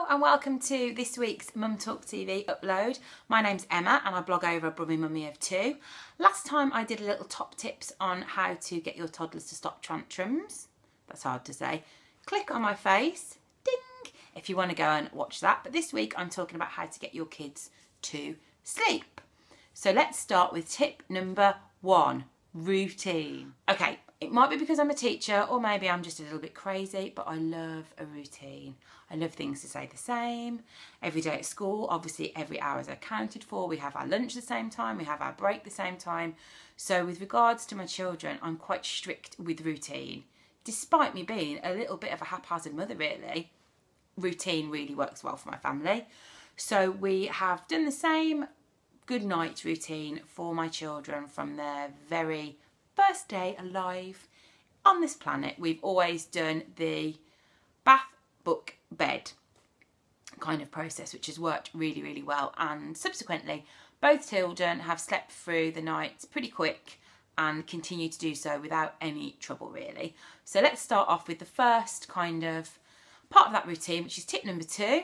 and welcome to this week's Mum Talk TV upload. My name's Emma and I blog over a Brummy Mummy of Two. Last time I did a little top tips on how to get your toddlers to stop tantrums. That's hard to say. Click on my face, ding, if you want to go and watch that. But this week I'm talking about how to get your kids to sleep. So let's start with tip number 1, routine. Okay. It might be because I'm a teacher or maybe I'm just a little bit crazy, but I love a routine. I love things to stay the same. Every day at school, obviously every hour is accounted for. We have our lunch the same time, we have our break the same time. So with regards to my children, I'm quite strict with routine. Despite me being a little bit of a haphazard mother really, routine really works well for my family. So we have done the same good night routine for my children from their very first day alive on this planet. We've always done the bath, book, bed kind of process, which has worked really, really well. And subsequently, both children have slept through the nights pretty quick and continue to do so without any trouble, really. So let's start off with the first kind of part of that routine, which is tip number 2,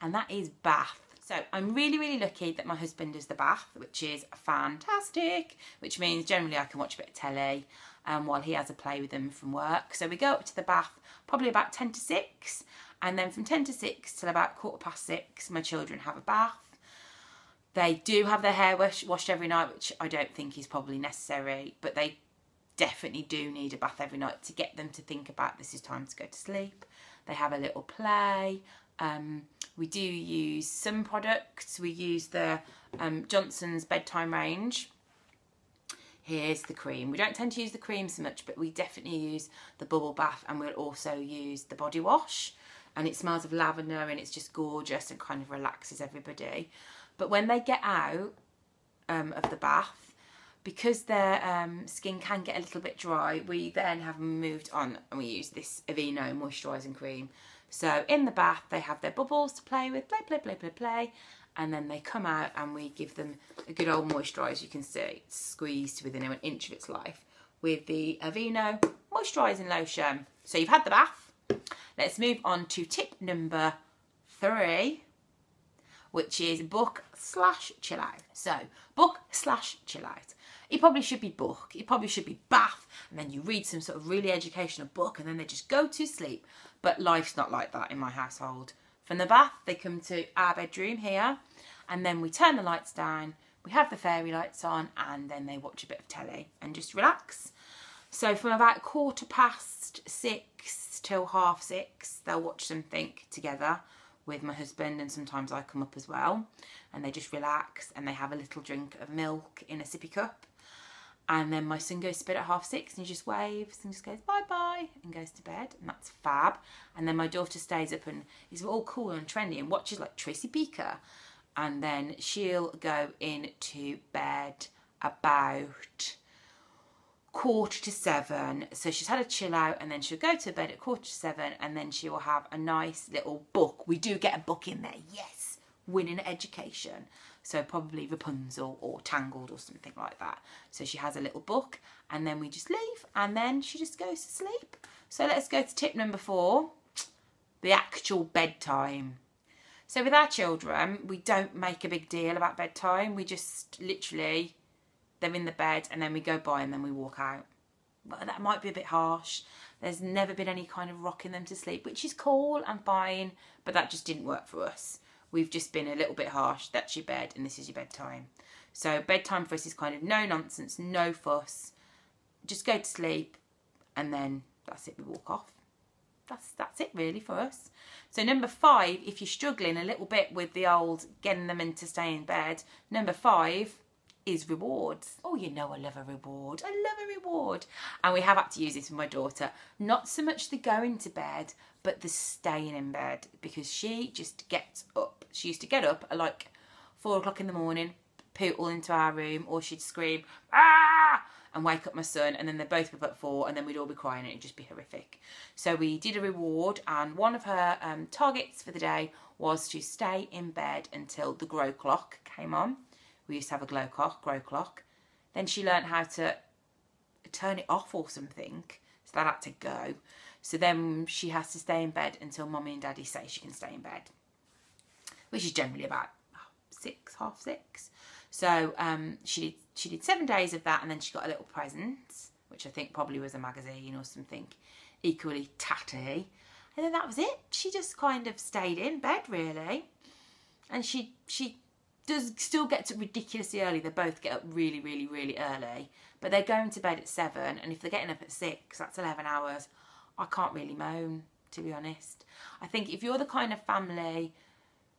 and that is bath. So I'm really, really lucky that my husband does the bath, which is fantastic, which means generally I can watch a bit of telly while he has a play with them from work. So we go up to the bath probably about 10 to 6, and then from 10 to 6 till about 6:15, my children have a bath. They do have their hair washed every night, which I don't think is probably necessary, but they definitely do need a bath every night to get them to think about this is time to go to sleep. They have a little play. We do use some products. We use the Johnson's Bedtime range. Here's the cream. We don't tend to use the cream so much, but we definitely use the bubble bath, and we'll also use the body wash. And it smells of lavender and it's just gorgeous and kind of relaxes everybody. But when they get out of the bath, because their skin can get a little bit dry, we then have moved on and we use this Aveeno moisturising cream. So in the bath, they have their bubbles to play with, play, and then they come out and we give them a good old moisturiser. You can see it's squeezed within an inch of its life with the Aveeno moisturising lotion. So you've had the bath. Let's move on to tip number 3, which is book/chill out. So book/chill out. It probably should be book, it probably should be bath, and then you read some sort of really educational book and then they just go to sleep. But life's not like that in my household. From the bath, they come to our bedroom here, and then we turn the lights down, we have the fairy lights on, and then they watch a bit of telly and just relax. So from about 6:15 till 6:30, they'll watch something together with my husband, and sometimes I come up as well, and they just relax and they have a little drink of milk in a sippy cup. And then my son goes to bed at 6:30 and he just waves and just goes bye-bye and goes to bed, and that's fab. And then my daughter stays up and is all cool and trendy and watches like Tracy Beaker, and then she'll go into bed about 6:45. So she's had a chill out, and then she'll go to bed at 6:45, and then she will have a nice little book. We do get a book in there, yes, winning education. So probably Rapunzel or Tangled or something like that. So she has a little book, and then we just leave, and then she just goes to sleep. So let's go to tip number 4, the actual bedtime. So with our children, we don't make a big deal about bedtime. We just literally, they're in the bed and then we go by and then we walk out. But that might be a bit harsh. There's never been any kind of rocking them to sleep, which is cool and fine, but that just didn't work for us. We've just been a little bit harsh. That's your bed and this is your bedtime. So bedtime for us is kind of no nonsense, no fuss. Just go to sleep and then that's it, we walk off. That's it really for us. So number 5, if you're struggling a little bit with the old getting them in to stay in bed, number 5 is rewards. Oh, you know I love a reward. I love a reward. And we have had to use this with my daughter. Not so much the going to bed, but the staying in bed, because she just gets up. She used to get up at like 4 o'clock in the morning, pootle into our room, or she'd scream, ah, and wake up my son, and then they'd both be up at 4, and then we'd all be crying and it'd just be horrific. So we did a reward, and one of her targets for the day was to stay in bed until the grow clock came on. We used to have a grow clock. Then she learned how to turn it off or something, so that had to go. So then she has to stay in bed until Mummy and Daddy say she can stay in bed. which is generally about 6, half 6. So she did 7 days of that, and then she got a little present, which I think probably was a magazine or something equally tatty. And then that was it. She just kind of stayed in bed, really. And she does still get to ridiculously early. They both get up really, really, really early. But they're going to bed at 7, and if they're getting up at 6, that's 11 hours. I can't really moan, to be honest. I think if you're the kind of family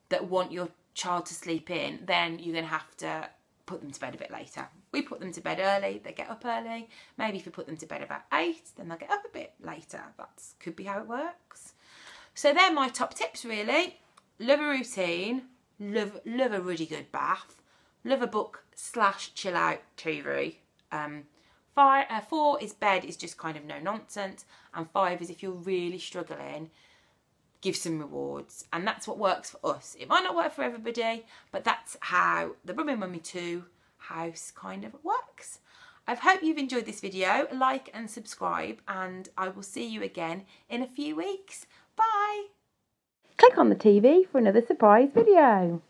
that want your child to sleep in, then you're going to have to put them to bed a bit later. We put them to bed early, they get up early. Maybe if you put them to bed about 8, then they'll get up a bit later. That could be how it works. So they're my top tips, really. Love a routine, love a really good bath, love a book / chill out TV. 4 is bed, is just kind of no nonsense, and 5 is if you're really struggling, give some rewards, and that's what works for us. It might not work for everybody, but that's how the Brummy Mummy 2 house kind of works. I hope you've enjoyed this video. Like and subscribe, and I will see you again in a few weeks. Bye! Click on the TV for another surprise video.